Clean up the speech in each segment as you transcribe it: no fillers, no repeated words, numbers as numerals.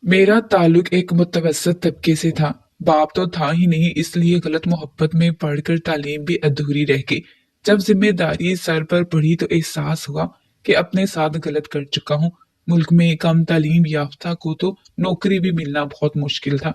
मेरा ताल्लुक एक मुतवस्सित तबके से था। बाप तो था ही नहीं, इसलिए गलत मोहब्बत में पढ़कर तालीम भी अधूरी रह गई। जब जिम्मेदारी सर पर पड़ी तो एहसास हुआ कि अपने साथ गलत कर चुका हूँ। मुल्क में कम तालीम याफ्ता को तो नौकरी भी मिलना बहुत मुश्किल था।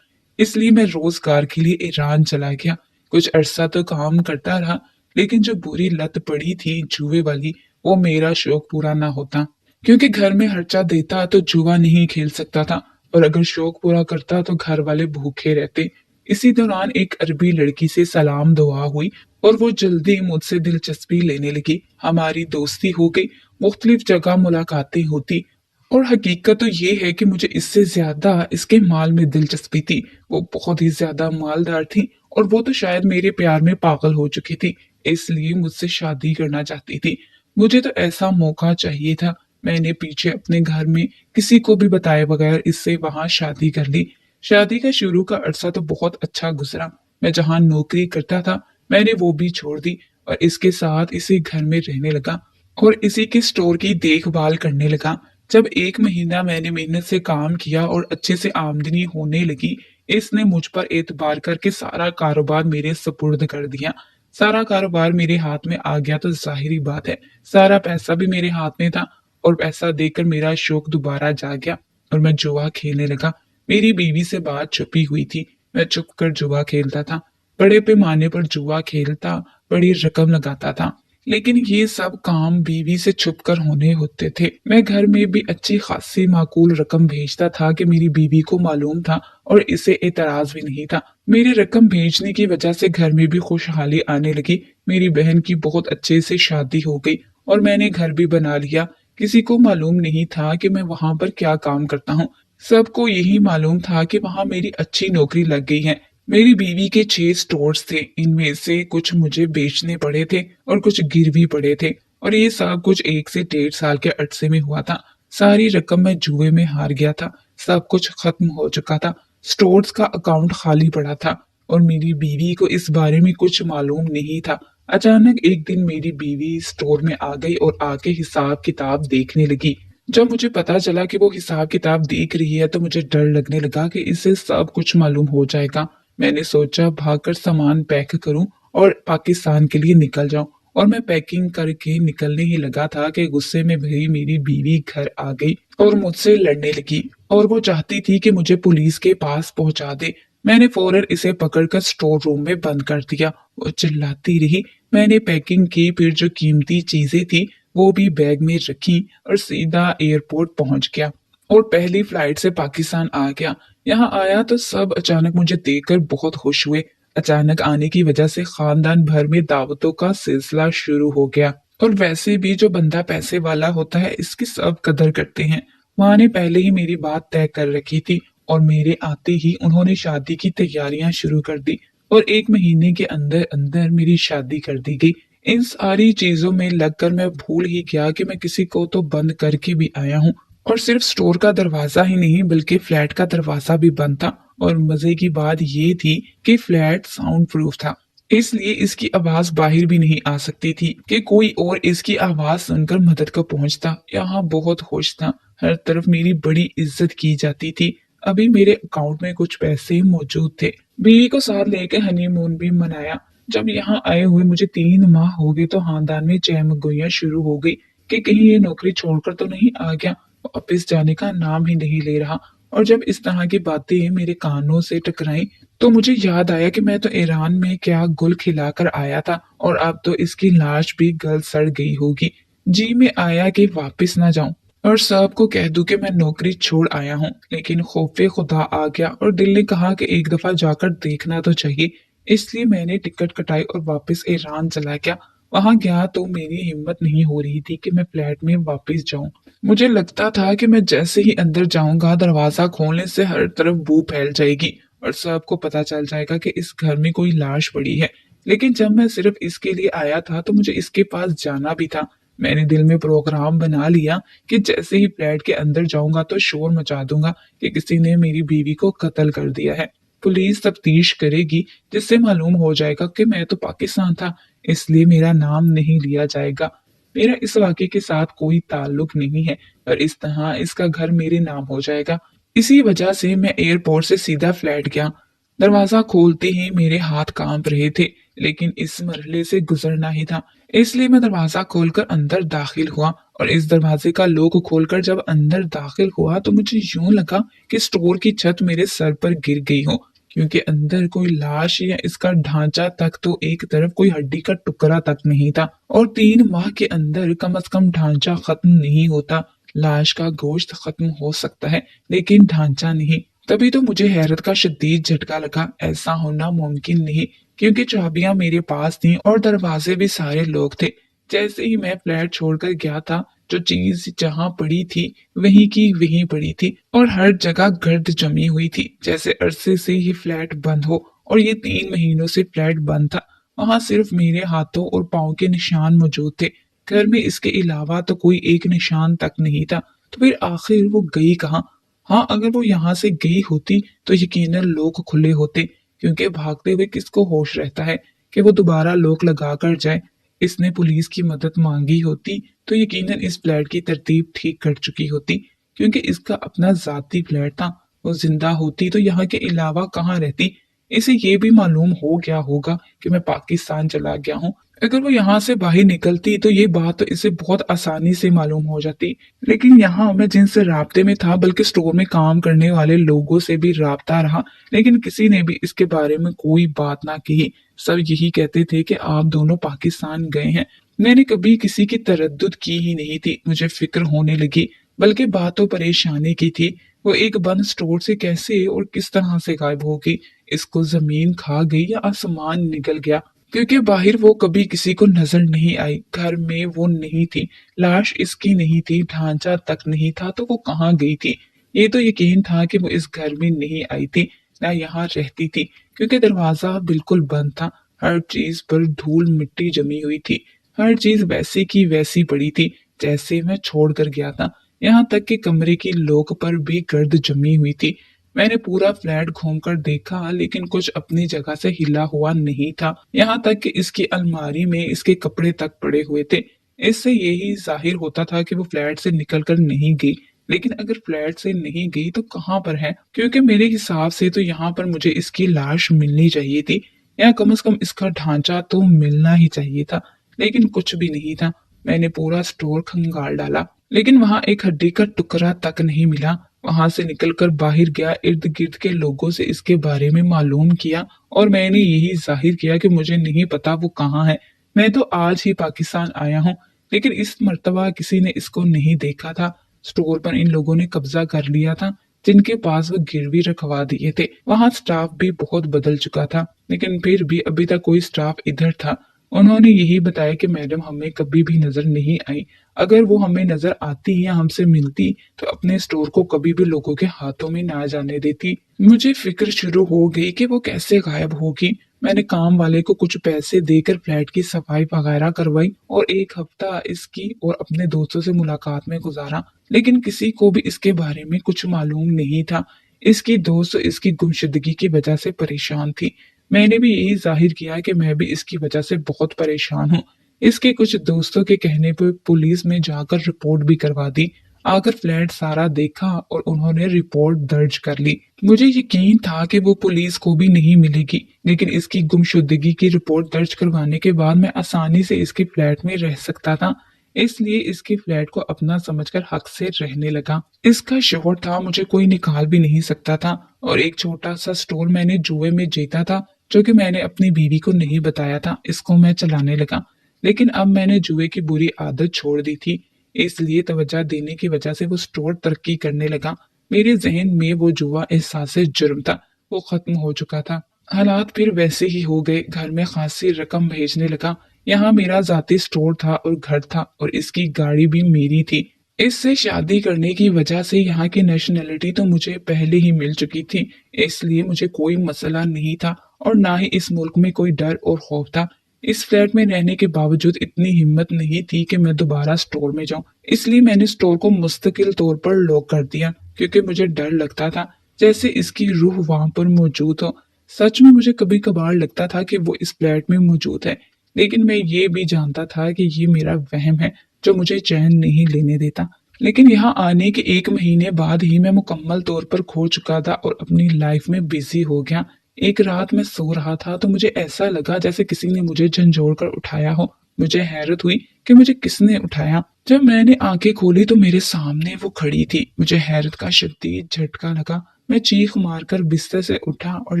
इसलिए मैं रोजगार के लिए ईरान चला गया। कुछ अरसा तो काम करता रहा, लेकिन जो बुरी लत पड़ी थी जुए वाली, वो मेरा शौक पूरा ना होता। क्योंकि घर में खर्चा देता तो जुआ नहीं खेल सकता था, और अगर शौक पूरा करता तो घर वाले भूखे रहते। इसी दौरान एक अरबी लड़की से सलाम दुआ हुई और वो जल्दी मुझसे दिलचस्पी लेने लगी। हमारी दोस्ती हो गई, मुख्तलिफ जगह मुलाकातें होती। और हकीकत तो ये है कि मुझे इससे ज्यादा इसके माल में दिलचस्पी थी। वो बहुत ही ज्यादा मालदार थी, और वो तो शायद मेरे प्यार में पागल हो चुकी थी, इसलिए मुझसे शादी करना चाहती थी। मुझे तो ऐसा मौका चाहिए था। मैंने पीछे अपने घर में किसी को भी बताए बगैर इससे वहां शादी कर ली। शादी का शुरू का अरसा तो बहुत अच्छा गुजरा। मैं जहां नौकरी करता था, मैंने वो भी छोड़ दी और इसके साथ इसी घर में रहने लगा और इसी के स्टोर की देखभाल करने लगा। जब एक महीना मैंने मेहनत से काम किया और अच्छे से आमदनी होने लगी, इसने मुझ पर एतबार करके सारा कारोबार मेरे सुपुर्द कर दिया। सारा कारोबार मेरे हाथ में आ गया तो जाहिरी बात है, सारा पैसा भी मेरे हाथ में था। और पैसा देकर मेरा शौक दोबारा जाग गया और मैं जुआ खेलने लगा। मेरी बीवी से बात छुपी हुई थी। मैं छुप कर जुआ खेलता था, बड़े पैमाने पर जुआ खेलता, बड़ी रकम लगाता था। लेकिन ये सब काम बीवी से छुपकर होने होते थे। मैं घर में भी अच्छी खासी माकूल रकम भेजता था कि मेरी बीवी को मालूम था, और इसे एतराज भी नहीं था। मेरी रकम भेजने की वजह से घर में भी खुशहाली आने लगी। मेरी बहन की बहुत अच्छे से शादी हो गई और मैंने घर भी बना लिया। किसी को मालूम नहीं था कि मैं वहां पर क्या काम करता हूँ। सबको यही मालूम था कि वहां मेरी अच्छी नौकरी लग गई है। मेरी बीवी के 6 स्टोर्स थे, इनमें से कुछ मुझे बेचने पड़े थे और कुछ गिरवी पड़े थे, और ये सब कुछ 1 से 1.5 साल के अरसे में हुआ था। सारी रकम मैं जुए में हार गया था। सब कुछ खत्म हो चुका था। स्टोर्स का अकाउंट खाली पड़ा था और मेरी बीवी को इस बारे में कुछ मालूम नहीं था। अचानक एक दिन मेरी बीवी स्टोर में आ गई और आके हिसाब किताब देखने लगी। जब मुझे पता चला कि वो हिसाब किताब देख रही है तो मुझे डर लगने लगा कि इसे सब कुछ मालूम हो जाएगा। मैंने सोचा भागकर सामान पैक करूं और पाकिस्तान के लिए निकल जाऊं। और मैं पैकिंग करके निकलने ही लगा था कि गुस्से में भरी मेरी बीवी घर आ गई और मुझसे लड़ने लगी, और वो चाहती थी कि मुझे पुलिस के पास पहुंचा दे। मैंने फौरन इसे पकड़कर स्टोर रूम में बंद कर दिया। वो चिल्लाती रही। मैंने पैकिंग की, फिर जो कीमती चीजें थी वो भी बैग में रखी और सीधा एयरपोर्ट पहुंच गया और पहली फ्लाइट से पाकिस्तान आ गया। यहाँ आया तो सब अचानक मुझे देखकर बहुत खुश हुए। अचानक आने की वजह से खानदान भर में दावतों का सिलसिला शुरू हो गया। और वैसे भी जो बंदा पैसे वाला होता है इसकी सब कदर करते हैं। माँ ने पहले ही मेरी बात तय कर रखी थी और मेरे आते ही उन्होंने शादी की तैयारियां शुरू कर दी और 1 महीने के अंदर अंदर मेरी शादी कर दी गई। इन सारी चीजों में लगकर मैं भूल ही गया कि मैं किसी को तो बंद करके भी आया हूँ। और सिर्फ स्टोर का दरवाजा ही नहीं बल्कि फ्लैट का दरवाजा भी बंद था। और मजे की बात ये थी कि फ्लैट साउंड प्रूफ था, इसलिए इसकी आवाज बाहर भी नहीं आ सकती थी कि कोई और इसकी आवाज सुनकर मदद को पहुंचता। यहाँ बहुत खुश था, हर तरफ मेरी बड़ी इज्जत की जाती थी। अभी मेरे अकाउंट में कुछ पैसे मौजूद थे। बीवी को साथ लेकर हनीमून भी मनाया। जब यहाँ आए हुए मुझे 3 माह हो गए तो खानदान में चहमगोइयां शुरू हो गई कि कहीं ये नौकरी छोड़कर तो नहीं आ गया। वापिस जाने का नाम ही नहीं ले रहा। और जब इस तरह की बातें मेरे कानों से टकराई तो मुझे याद आया कि मैं तो ईरान में क्या गुल खिलाकर आया था और अब तो इसकी लाश भी गल सड़ गई होगी। जी में आया कि वापस ना जाऊं और सबको कह दूं कि मैं नौकरी छोड़ आया हूं, लेकिन खौफे खुदा आ गया और दिल ने कहा कि एक दफा जाकर देखना तो चाहिए। इसलिए मैंने टिकट कटाई और वापस ईरान चला गया। वहां गया तो मेरी हिम्मत नहीं हो रही थी कि मैं फ्लैट में वापस जाऊं। मुझे लगता था कि मैं जैसे ही अंदर जाऊंगा दरवाजा खोलने से हर तरफ बू फैल जाएगी और सबको पता चल जाएगा कि इस घर में कोई लाश पड़ी है। लेकिन जब मैं सिर्फ इसके लिए आया था तो मुझे इसके पास जाना भी था। मैंने दिल में प्रोग्राम बना लिया कि जैसे ही फ्लैट के अंदर जाऊंगा तो शोर मचा दूंगा कि किसी ने मेरी बीवी को कत्ल कर दिया है। पुलिस तफ्तीश करेगी जिससे मालूम हो जाएगा कि मैं तो पाकिस्तान था, इसलिए मेरा नाम नहीं लिया जाएगा। मेरा इस वाक़े के साथ कोई ताल्लुक नहीं है और इस तरह इसका घर मेरे नाम हो जाएगा। इसी वजह से मैं एयरपोर्ट से सीधा फ्लैट गया। दरवाजा खोलते ही मेरे हाथ कांप रहे थे, लेकिन इस मरहले से गुजरना ही था, इसलिए मैं दरवाजा खोलकर अंदर दाखिल हुआ। और इस दरवाजे का लॉक खोलकर जब अंदर दाखिल हुआ तो मुझे यूं लगा कि स्टोर की छत मेरे सर पर गिर गई हो, क्योंकि अंदर कोई लाश या इसका ढांचा तक तो एक तरफ कोई हड्डी का टुकड़ा तक नहीं था। और 3 माह के अंदर कम से कम ढांचा खत्म नहीं होता। लाश का गोश्त खत्म हो सकता है, लेकिन ढांचा नहीं। तभी तो मुझे हैरत का शदीद झटका लगा। ऐसा होना मुमकिन नहीं, क्योंकि चाबियां मेरे पास थीं और दरवाजे भी सारे लोग थे। जैसे ही मैं फ्लैट छोड़कर गया था, जो चीज जहां पड़ी थी वहीं की वहीं पड़ी थी, और हर जगह गर्द जमी हुई थी, जैसे अरसे से ही फ्लैट बंद हो। और ये 3 महीनों से फ्लैट बंद था। वहां सिर्फ मेरे हाथों और पाँव के निशान मौजूद थे। घर में इसके अलावा तो कोई एक निशान तक नहीं था। तो फिर आखिर वो गई कहाँ? हाँ, अगर वो यहाँ से गई होती तो यकीनन लोग खुले होते, क्योंकि भागते हुए किसको होश रहता है कि वो दोबारा लोक लगा कर जाए। इसने पुलिस की मदद मांगी होती तो यकीनन इस फ्लैट की तरतीब ठीक कर चुकी होती, क्योंकि इसका अपना जाती फ्लैट था। वो जिंदा होती तो यहाँ के अलावा कहाँ रहती? इसे ये भी मालूम हो गया होगा कि मैं पाकिस्तान चला गया हूँ। अगर वो यहाँ से बाहर निकलती तो ये बात तो इसे बहुत आसानी से मालूम हो जाती। लेकिन यहाँ मैं जिनसे राब्ते में था, बल्कि स्टोर में काम करने वाले लोगों से भी राब्ता रहा, लेकिन किसी ने भी इसके बारे में कोई बात ना कही। सब यही कहते थे कि आप दोनों पाकिस्तान गए हैं। मैंने कभी किसी की तरद्दुद की ही नहीं थी। मुझे फिक्र होने लगी, बल्कि बात तो परेशानी की थी। वो एक बंद स्टोर से कैसे और किस तरह से गायब हो गई? इसको जमीन खा गई या आसमान निगल गया? क्योंकि बाहर वो कभी किसी को नजर नहीं आई, घर में वो नहीं थी, लाश इसकी नहीं थी, ढांचा तक नहीं था, तो वो कहाँ गई थी? ये तो यकीन था कि वो इस घर में नहीं आई थी, ना यहाँ रहती थी, क्योंकि दरवाजा बिल्कुल बंद था। हर चीज पर धूल मिट्टी जमी हुई थी। हर चीज वैसी की वैसी पड़ी थी जैसे मैं छोड़ कर गया था। यहाँ तक कि कमरे की लौक पर भी गर्द जमी हुई थी। मैंने पूरा फ्लैट घूमकर देखा, लेकिन कुछ अपनी जगह से हिला हुआ नहीं था। यहाँ तक कि इसकी अलमारी में इसके कपड़े तक पड़े हुए थे। इससे यही जाहिर होता था कि वो फ्लैट से निकल कर नहीं गई। लेकिन अगर फ्लैट से नहीं गई तो कहाँ पर है? क्योंकि मेरे हिसाब से तो यहाँ पर मुझे इसकी लाश मिलनी चाहिए थी, या कम से कम इसका ढांचा तो मिलना ही चाहिए था। लेकिन कुछ भी नहीं था। मैंने पूरा स्टोर खंगाल डाला, लेकिन वहां एक हड्डी का टुकड़ा तक नहीं मिला। वहां से निकलकर बाहर गया, इर्द गिर्द के लोगों से इसके बारे में मालूम किया, और मैंने यही जाहिर किया कि मुझे नहीं पता वो कहाँ है। मैं तो आज ही पाकिस्तान आया हूँ, लेकिन इस मर्तबा किसी ने इसको नहीं देखा था। स्टोर पर इन लोगों ने कब्जा कर लिया था, जिनके पास वो गिरवी रखवा दिए थे। वहां स्टाफ भी बहुत बदल चुका था, लेकिन फिर भी अभी तक कोई स्टाफ इधर था। उन्होंने यही बताया कि मैडम हमें कभी भी नजर नहीं आई। अगर वो हमें नजर आती या हमसे मिलती तो अपने स्टोर को कभी भी लोगों के हाथों में ना जाने देती। मुझे फिक्र शुरू हो गई कि वो कैसे गायब होगी। मैंने काम वाले को कुछ पैसे देकर फ्लैट की सफाई वगैरह करवाई और 1 हफ्ता इसकी और अपने दोस्तों से मुलाकात में गुजारा, लेकिन किसी को भी इसके बारे में कुछ मालूम नहीं था। इसकी दोस्त इसकी गुमशुदगी की वजह से परेशान थी। मैंने भी यही जाहिर किया कि मैं भी इसकी वजह से बहुत परेशान हूँ। इसके कुछ दोस्तों के कहने पर पुलिस में जाकर रिपोर्ट भी करवा दी। आकर फ्लैट सारा देखा और उन्होंने रिपोर्ट दर्ज कर ली। मुझे यकीन था कि वो पुलिस को भी नहीं मिलेगी, लेकिन इसकी गुमशुदगी की रिपोर्ट दर्ज करवाने के बाद मैं आसानी से इसके फ्लैट में रह सकता था। इसलिए इसके फ्लैट को अपना समझकर हक से रहने लगा। इसका शोहर था, मुझे कोई निकाल भी नहीं सकता था, और एक छोटा सा स्टोर मैंने जुए में जीता था, जो कि मैंने अपनी बीवी को नहीं बताया था। इसको मैं चलाने लगा, लेकिन अब मैंने जुए की बुरी आदत छोड़ दी थी, इसलिए तवज्जो देने की वजह से वो स्टोर तरक्की करने लगा। मेरे जहन में वो जुआ एहसास जुर्म था, वो खत्म हो चुका था। हालात फिर वैसे ही हो गए। घर में खासी रकम भेजने लगा। यहाँ मेरा जाती स्टोर था और घर था, और इसकी गाड़ी भी मेरी थी। इससे शादी करने की वजह से यहाँ की नेशनैलिटी तो मुझे पहले ही मिल चुकी थी, इसलिए मुझे कोई मसला नहीं था, और ना ही इस मुल्क में कोई डर और खौफ था। इस फ्लैट में रहने के बावजूद इतनी हिम्मत नहीं थी कि मैं दोबारा स्टोर में जाऊं, इसलिए मैंने स्टोर को मुस्तकिल तौर पर लॉक कर दिया, क्योंकि मुझे डर लगता था जैसे इसकी रूह वहां पर मौजूद हो। सच में मुझे कभी कभार लगता था कि वो इस फ्लैट में मौजूद है, लेकिन मैं ये भी जानता था कि ये मेरा वहम है जो मुझे चैन नहीं लेने देता। लेकिन यहाँ आने के 1 महीने बाद ही मैं मुकम्मल तौर पर खो चुका था और अपनी लाइफ में बिजी हो गया। एक रात मैं सो रहा था तो मुझे ऐसा लगा जैसे किसी ने मुझे झंझोड़ कर उठाया हो। मुझे हैरत हुई कि मुझे किसने उठाया। जब मैंने आंखें खोली तो मेरे सामने वो खड़ी थी। मुझे हैरत का शदीद झटका लगा। मैं चीख मारकर बिस्तर से उठा और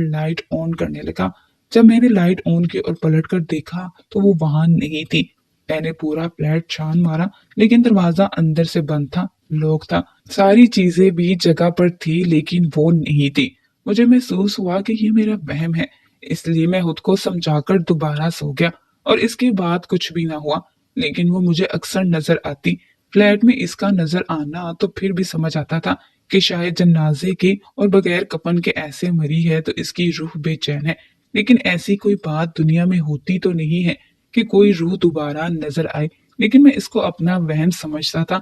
लाइट ऑन करने लगा। जब मैंने लाइट ऑन की और पलट कर देखा तो वो वहां नहीं थी। मैंने पूरा फ्लैट छान मारा लेकिन दरवाजा अंदर से बंद था, लॉक था। सारी चीजें भी जगह पर थी लेकिन वो नहीं थी। मुझे महसूस हुआ कि ये मेरा वहम है, इसलिए मैं खुद को समझाकर दोबारा सो गया और इसके बाद कुछ भी ना हुआ। लेकिन वो मुझे अक्सर नजर आती। फ्लैट में इसका नजर आना तो फिर भी समझ आता था कि शायद जनाजे के और बगैर कफन के ऐसे मरी है तो इसकी रूह बेचैन है। लेकिन ऐसी कोई बात दुनिया में होती तो नहीं है कि कोई रूह दोबारा नजर आए। लेकिन मैं इसको अपना वहम समझता था।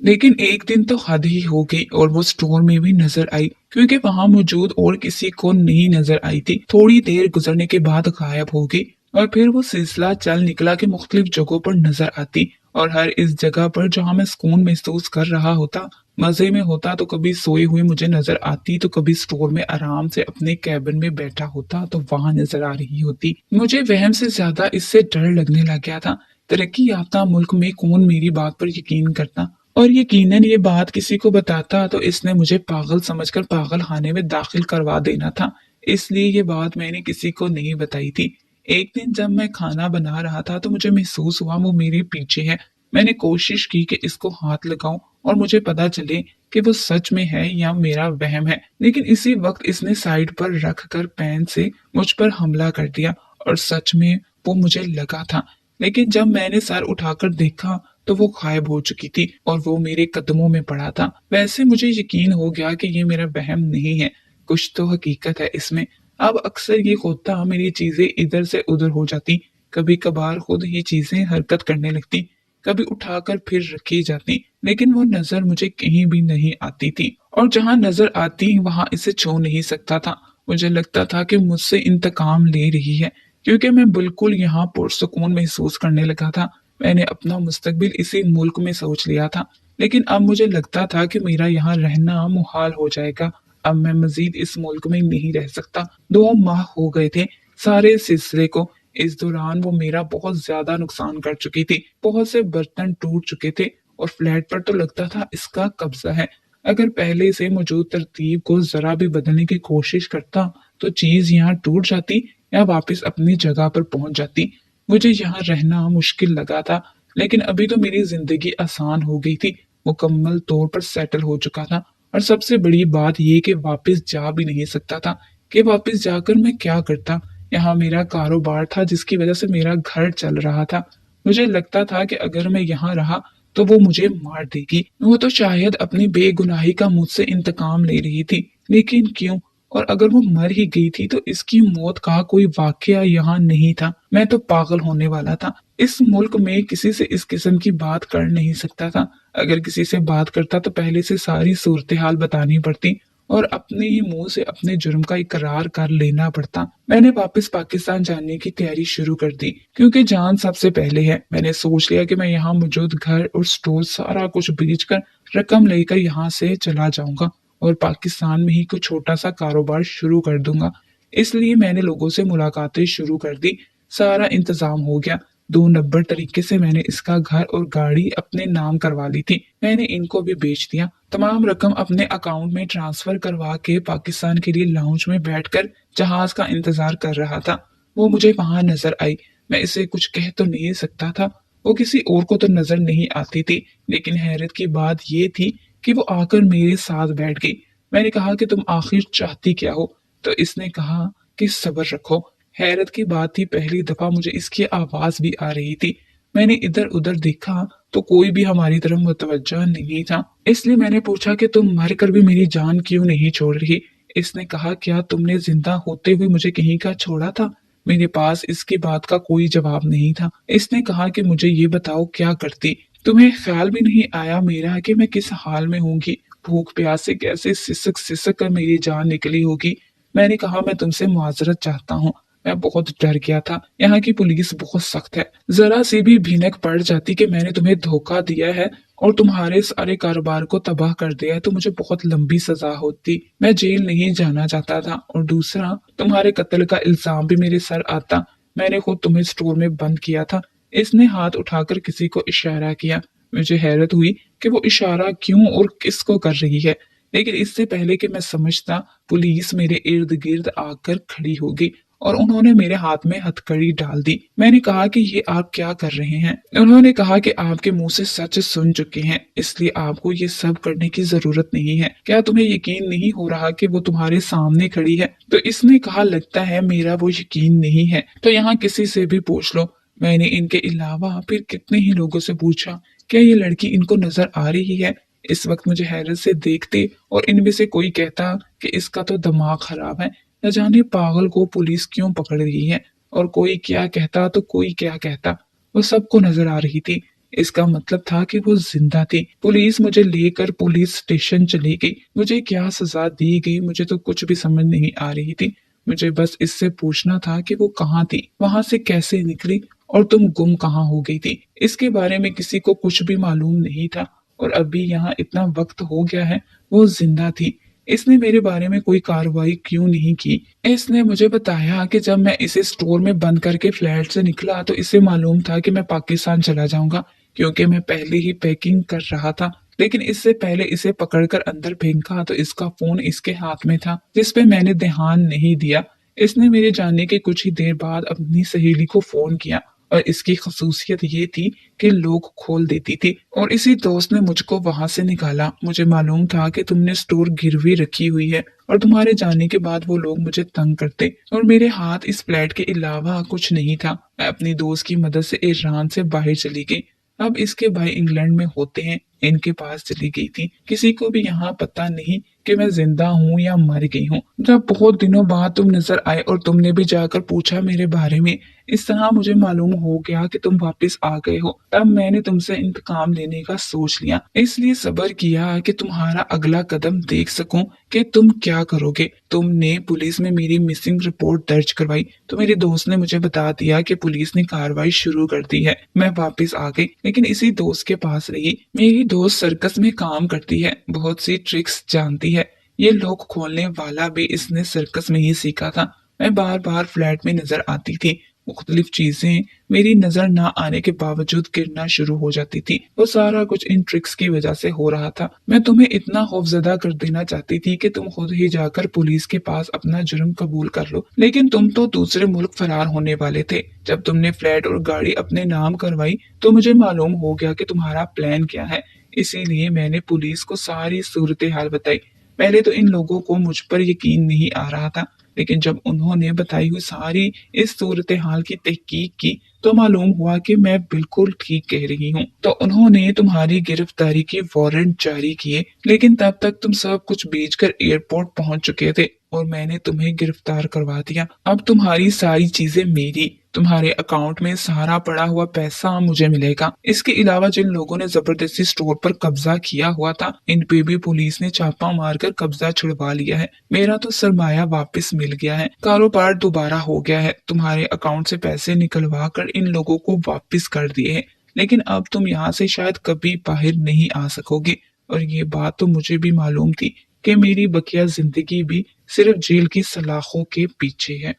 लेकिन एक दिन तो हद ही हो गई और वो स्टोर में भी नजर आई, क्योंकि वहां मौजूद और किसी को नहीं नजर आई थी। थोड़ी देर गुजरने के बाद गायब हो गई और फिर वो सिलसिला चल निकला कि मुख्तलिफ जगहों पर नजर आती और हर इस जगह पर जहां मैं सुकून महसूस कर रहा होता, मजे में होता, तो कभी सोए हुए मुझे नजर आती तो कभी स्टोर में आराम से अपने कैबिन में बैठा होता तो वहां नजर आ रही होती। मुझे वहम से ज्यादा इससे डर लगने लग गया था। तरक्की याफ्ता मुल्क में कौन मेरी बात पर यकीन करता, और यकीनन ये बात किसी को बताता तो इसने मुझे पागल समझकर पागल खाने में दाखिल करवा देना था। इसलिए ये बात मैंने किसी को नहीं बताई थी। एक दिन जब मैं खाना बना रहा था तो मुझे महसूस हुआ वो मेरे पीछे है। मैंने कोशिश की कि इसको हाथ लगाऊं और मुझे पता चले कि वो सच में है या मेरा वहम है, लेकिन इसी वक्त इसने साइड पर रख कर पैन से मुझ पर हमला कर दिया और सच में वो मुझे लगा था। लेकिन जब मैंने सर उठाकर देखा तो वो गायब हो चुकी थी और वो मेरे कदमों में पड़ा था। वैसे मुझे यकीन हो गया कि ये मेरा वहम नहीं है, कुछ तो हकीकत है इसमें। अब अक्सर ये होता, मेरी चीजें इधर से उधर हो जाती, कभी कभार खुद ही चीजें हरकत करने लगती, कभी उठाकर फिर रखी जाती, लेकिन वो नजर मुझे कहीं भी नहीं आती थी और जहां नजर आती वहां इसे छू नहीं सकता था। मुझे लगता था कि मुझसे इंतकाम ले रही है, क्योंकि मैं बिल्कुल यहाँ पुरसुकून महसूस करने लगा था। मैंने अपना मुस्तकबिल इसी मुल्क में सोच लिया था, लेकिन अब मुझे लगता था कि मेरा यहाँ रहना मुहाल हो जाएगा। अब मैं मजीद इस मुल्क में नहीं रह सकता। 2 माह हो गए थे सारे सिलसिले को। इस दौरान वो मेरा बहुत ज्यादा नुकसान कर चुकी थी। बहुत से बर्तन टूट चुके थे और फ्लैट पर तो लगता था इसका कब्जा है। अगर पहले से मौजूद तरतीब को जरा भी बदलने की कोशिश करता तो चीज यहाँ टूट जाती या वापस अपनी जगह पर पहुंच जाती। मुझे यहाँ रहना मुश्किल लगा था, लेकिन अभी तो मेरी जिंदगी आसान हो गई थी, मुकम्मल तौर पर सेटल हो चुका था। और सबसे बड़ी बात ये कि वापस जा भी नहीं सकता था, कि वापस जाकर मैं क्या करता। यहाँ मेरा कारोबार था जिसकी वजह से मेरा घर चल रहा था। मुझे लगता था कि अगर मैं यहाँ रहा तो वो मुझे मार देगी। वो तो शायद अपनी बेगुनाही का मुझसे इंतकाम ले रही थी, लेकिन क्यों? और अगर वो मर ही गई थी तो इसकी मौत का कोई वाकया यहाँ नहीं था। मैं तो पागल होने वाला था। इस मुल्क में किसी से इस किस्म की बात कर नहीं सकता था। अगर किसी से बात करता तो पहले से सारी सूरत हाल बतानी पड़ती और अपने ही मुंह से अपने जुर्म का इकरार कर लेना पड़ता। मैंने वापस पाकिस्तान जाने की तैयारी शुरू कर दी, क्योंकि जान सबसे पहले है। मैंने सोच लिया कि मैं यहाँ मौजूद घर और स्टोर सारा कुछ बेचकर रकम लेकर यहाँ से चला जाऊंगा और पाकिस्तान में ही कुछ छोटा सा कारोबार शुरू कर दूंगा। इसलिए मैंने लोगों से मुलाकातें शुरू कर दी। सारा इंतजाम हो गया। 2 नंबर तरीके से मैंने इसका घर और गाड़ी अपने नाम करवा ली थी। मैंने इनको भी बेच दिया। तमाम रकम अपने अकाउंट में ट्रांसफर करवा के पाकिस्तान के लिए लाउंज में बैठकर जहाज का इंतजार कर रहा था। वो मुझे वहां नजर आई। मैं इसे कुछ कह तो नहीं सकता था, वो किसी और को तो नजर नहीं आती थी, लेकिन हैरत की बात ये थी कि वो आकर मेरे साथ बैठ गई। मैंने कहा कि तुम आखिर चाहती क्या हो? तो इसने कहा कि सब्र रखो। हैरत की बात थी, पहली दफा मुझे इसकी आवाज भी आ रही थी। मैंने इधर उधर देखा तो कोई भी हमारी तरफ मुतवज्जा नहीं था। इसलिए मैंने पूछा कि तुम मर कर भी मेरी जान क्यों नहीं छोड़ रही? इसने कहा, क्या तुमने जिंदा होते हुए मुझे कहीं का छोड़ा था? मेरे पास इसकी बात का कोई जवाब नहीं था। इसने कहा कि मुझे ये बताओ क्या करती? तुम्हें ख्याल भी नहीं आया मेरा कि मैं किस हाल में होंगी? भूख प्यास से कैसे सिसक सिसक कर मेरी जान निकली होगी। मैंने कहा, मैं तुमसे मुआजरत चाहता हूँ। मैं बहुत डर गया था। यहाँ की पुलिस बहुत सख्त है। जरा सी भी भीनक पड़ जाती कि मैंने तुम्हें धोखा दिया है और तुम्हारे सारे कारोबार को तबाह कर दिया तो मुझे बहुत लंबी सजा होती। मैं जेल नहीं जाना चाहता था। और दूसरा, तुम्हारे कत्ल का इल्जाम भी मेरे सर आता। मैंने खुद तुम्हें स्टोर में बंद किया था। इसने हाथ उठाकर किसी को इशारा किया। मुझे हैरत हुई कि वो इशारा क्यों और किसको कर रही है, लेकिन इससे पहले कि मैं समझता, पुलिस मेरे इर्द गिर्द आकर खड़ी हो गई और उन्होंने मेरे हाथ में हथकड़ी डाल दी। मैंने कहा कि ये आप क्या कर रहे हैं? उन्होंने कहा कि आपके मुंह से सच सुन चुके हैं, इसलिए आपको ये सब करने की जरूरत नहीं है। क्या तुम्हें यकीन नहीं हो रहा कि वो तुम्हारे सामने खड़ी है? तो इसने कहा, लगता है मेरा वो यकीन नहीं है, तो यहाँ किसी से भी पूछ लो। मैंने इनके अलावा फिर कितने ही लोगों से पूछा, क्या ये लड़की इनको नजर आ रही है? इस वक्त मुझे हैरत से देखते और इनमें से कोई कहता कि इसका तो दिमाग खराब है, न जाने पागल को पुलिस क्यों पकड़ रही है। और कोई क्या कहता तो कोई क्या कहता, वो सबको नजर आ रही थी। इसका मतलब था कि वो जिंदा थी। पुलिस मुझे लेकर पुलिस स्टेशन चली गई। मुझे क्या सजा दी गई मुझे तो कुछ भी समझ नहीं आ रही थी। मुझे बस इससे पूछना था कि वो कहाँ थी, वहां से कैसे निकली, और तुम गुम कहाँ हो गई थी। इसके बारे में किसी को कुछ भी मालूम नहीं था। और अभी यहाँ इतना वक्त हो गया है, वो जिंदा थी। इसने मेरे बारे में कोई कार्रवाई क्यों नहीं की? इसने मुझे बताया कि जब मैं इसे स्टोर में बंद करके फ्लैट से निकला तो इसे मालूम था कि मैं पाकिस्तान चला जाऊंगा, क्योंकि मैं पहले ही पैकिंग कर रहा था। लेकिन इससे पहले इसे पकड़कर अंदर फेंका तो इसका फोन इसके हाथ में था, जिस पे मैंने ध्यान नहीं दिया। इसने मेरे जाने के कुछ ही देर बाद अपनी सहेली को फोन किया, और इसकी खसूसियत ये थी कि लोग खोल देती थी। और इसी दोस्त ने मुझको वहां से निकाला। मुझे मालूम था कि तुमने स्टोर गिरवी रखी हुई है, और तुम्हारे जाने के बाद वो लोग मुझे तंग करते। और मेरे हाथ इस फ्लैट के अलावा कुछ नहीं था। मैं अपनी दोस्त की मदद से ईरान से बाहर चली गई। अब इसके भाई इंग्लैंड में होते हैं, इनके पास चली गई थी। किसी को भी यहाँ पता नहीं कि मैं जिंदा हूँ या मर गई हूँ। जब बहुत दिनों बाद तुम नजर आए और तुमने भी जाकर पूछा मेरे बारे में, इस तरह मुझे मालूम हो गया कि तुम वापस आ गए हो। तब मैंने तुमसे इंतकाम लेने का सोच लिया, इसलिए सब्र किया कि तुम्हारा अगला कदम देख सकूं कि तुम क्या करोगे। तुमने पुलिस में मेरी मिसिंग रिपोर्ट दर्ज करवाई तो मेरे दोस्त ने मुझे बता दिया कि पुलिस ने कार्रवाई शुरू कर दी है। मैं वापस आ गई, लेकिन इसी दोस्त के पास रही। मेरी दोस्त सर्कस में काम करती है, बहुत सी ट्रिक्स जानती है। ये लोग खोलने वाला भी इसने सर्कस में ही सीखा था। मैं बार बार फ्लैट में नजर आती थी। मुख्तलिफ चीजें मेरी नजर ना आने के बावजूद गिरना शुरू हो जाती थी। वो सारा कुछ इन ट्रिक्स की वजह से हो रहा था। मैं तुम्हें इतना खौफजदा कर देना चाहती थी कि तुम खुद ही जाकर पुलिस के पास अपना जुर्म कबूल कर लो, लेकिन तुम तो दूसरे मुल्क फरार होने वाले थे। जब तुमने फ्लैट और गाड़ी अपने नाम करवाई तो मुझे मालूम हो गया कि तुम्हारा प्लान क्या है। इसीलिए मैंने पुलिस को सारी सूरत हाल बताई। पहले तो इन लोगों को मुझ पर यकीन नहीं आ रहा था, लेकिन जब उन्होंने बताई हुई सारी इस सूरत हाल की तहकीक की तो मालूम हुआ कि मैं बिल्कुल ठीक कह रही हूँ। तो उन्होंने तुम्हारी गिरफ्तारी की वारंट जारी किए, लेकिन तब तक तुम सब कुछ बेचकर एयरपोर्ट पहुंच चुके थे और मैंने तुम्हें गिरफ्तार करवा दिया। अब तुम्हारी सारी चीजें मेरी, तुम्हारे अकाउंट में सारा पड़ा हुआ पैसा मुझे मिलेगा। इसके अलावा जिन लोगों ने जबरदस्ती स्टोर पर कब्जा किया हुआ था, इन पे भी पुलिस ने छापा मारकर कब्जा छुड़वा लिया है। मेरा तो सरमाया वापस मिल गया है, कारोबार दोबारा हो गया है। तुम्हारे अकाउंट से पैसे निकलवा कर इन लोगों को वापस कर दिए हैं, लेकिन अब तुम यहाँ से शायद कभी बाहर नहीं आ सकोगे। और ये बात तो मुझे भी मालूम थी कि मेरी बकिया जिंदगी भी सिर्फ जेल की सलाखों के पीछे है।